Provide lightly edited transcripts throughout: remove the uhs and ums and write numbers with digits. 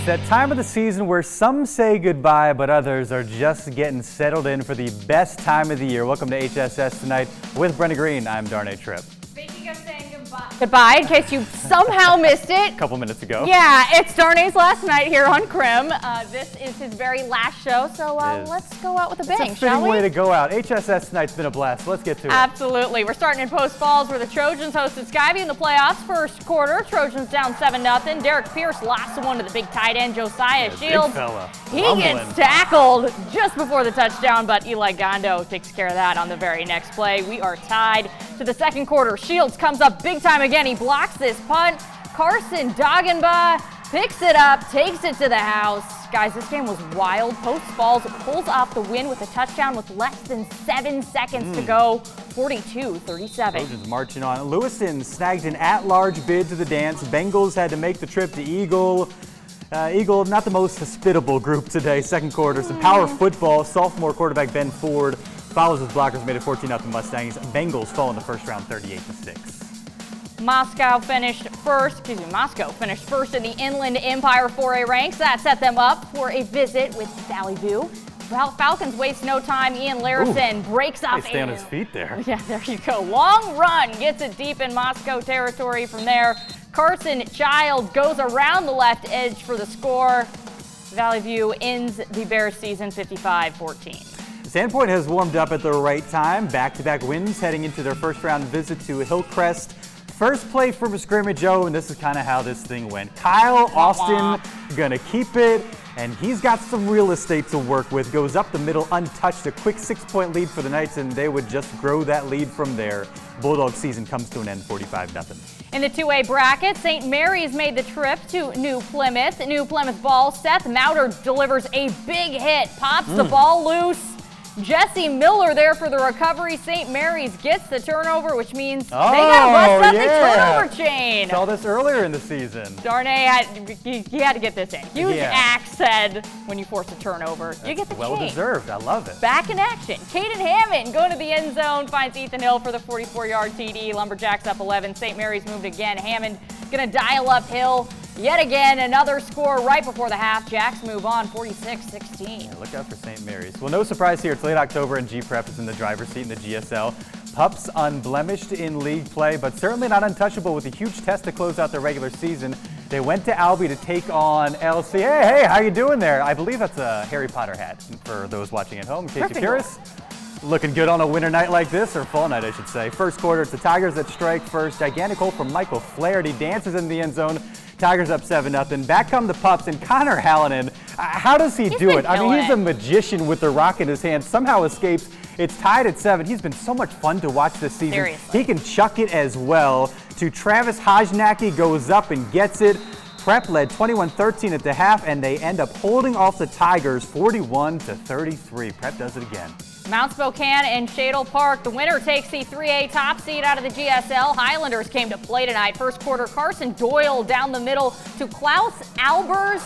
that time of the season where some say goodbye, but others are just getting settled in for the best time of the year. Welcome to HSS Tonight with Brenda Green. I'm Darnay Tripp. Speaking of saying goodbye, in case you somehow missed it. A couple minutes ago. Yeah, it's Darnay's last night here on Crim. This is his very last show, so let's go out with a bang, it's a shall we? way to go out. HSS Tonight's been a blast. Let's get to it. Absolutely. We're starting in Post Falls where the Trojans hosted Skyview in the playoffs. First quarter, Trojans down 7-0. Derek Pierce lost one to the big tight end, Josiah Shields. Big fella. He gets tackled just before the touchdown, but Eli Gondo takes care of that on the very next play. We are tied to the second quarter. Shields comes up big time again. He blocks this punt. Carson Doggenbaugh picks it up, takes it to the house. Guys, this game was wild. Post Falls pulls off the win with a touchdown with less than 7 seconds to go. 42-37. Trojans marching on. Lewiston snagged an at-large bid to the dance. Bengals had to make the trip to Eagle. Eagle, not the most hospitable group today. Second quarter, some power football. Sophomore quarterback Ben Ford follows his blockers, made it 14-0 Mustangs. Bengals fall in the first round 38-6. Moscow finished first in the Inland Empire 4A ranks. That set them up for a visit with Valley View. Falcons waste no time. Ian Larison breaks off. Stay on his feet there. Yeah, there you go. Long run, gets it deep in Moscow territory from there. Carson Child goes around the left edge for the score. Valley View ends the Bears season 55-14. Sandpoint has warmed up at the right time. Back-to-back wins heading into their first-round visit to Hillcrest. First play from a scrimmage, and this is kind of how this thing went. Kyle Austin gonna keep it, and he's got some real estate to work with. Goes up the middle untouched, a quick 6-point lead for the Knights, and they would just grow that lead from there. Bulldog season comes to an end 45-0. In the 2A bracket, St. Mary's made the trip to New Plymouth. New Plymouth ball, Seth Mauder delivers a big hit, pops the ball loose. Jesse Miller there for the recovery. St. Mary's gets the turnover, which means they got to bust up the turnover chain. Saw this earlier in the season. Darnay had to get this in. Huge axe said when you force a turnover, you get the well chain. Deserved. I love it. Back in action. Caden Hammond going to the end zone, finds Ethan Hill for the 44-yard TD. Lumberjacks up 11. St. Mary's moved again. Hammond going to dial up Hill. Yet again, another score right before the half. Jacks move on 46-16. Yeah, look out for St. Mary's. Well, no surprise here. It's late October and G-Prep is in the driver's seat in the GSL. Pups unblemished in league play, but certainly not untouchable with a huge test to close out their regular season. They went to Albee to take on LC. Hey, how you doing there? I believe that's a Harry Potter hat for those watching at home, in case you're curious. Looking good on a winter night like this, or fall night, I should say. First quarter, it's the Tigers that strike first. Gigantic hole from Michael Flaherty, dances in the end zone. Tigers up 7-0. Back come the Pups, and Connor Hallinan, how does he do it? I mean, he's a magician with the rock in his hand, somehow escapes. It's tied at 7. He's been so much fun to watch this season. Seriously. He can chuck it as well. To Travis Hajnacki, goes up and gets it. Prep led 21-13 at the half, and they end up holding off the Tigers 41-33. Prep does it again. Mount Spokane and Shadle Park. The winner takes the 3A top seed out of the GSL. Highlanders came to play tonight. First quarter, Carson Doyle down the middle to Klaus Albers.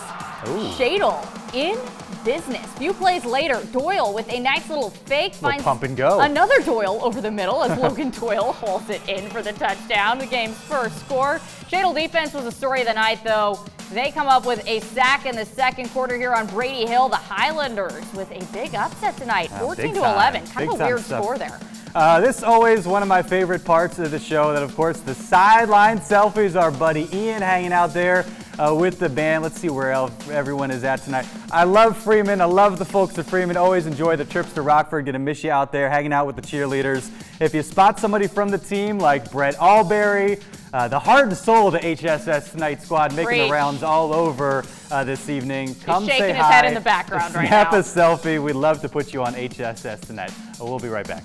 Shadle in business. Few plays later, Doyle with a nice little fake finds pump and go. Another Doyle over the middle as Logan Doyle hauls it in for the touchdown. The game's first score. Shadle defense was the story of the night, though. They come up with a sack in the second quarter here on Brady Hill. The Highlanders with a big upset tonight, 14-11. Kind of a weird score there. This is always one of my favorite parts of the show. That, of course, the sideline selfies. Our buddy Ian hanging out there with the band. Let's see where everyone is at tonight. I love Freeman. I love the folks at Freeman. Always enjoy the trips to Rockford. Gonna miss you out there hanging out with the cheerleaders. If you spot somebody from the team like Brett Alberry, the heart and soul of the HSS Tonight squad, making the rounds all over this evening. Come say hi. Shaking his head in the background right now. Snap a selfie. We'd love to put you on HSS Tonight. We'll be right back.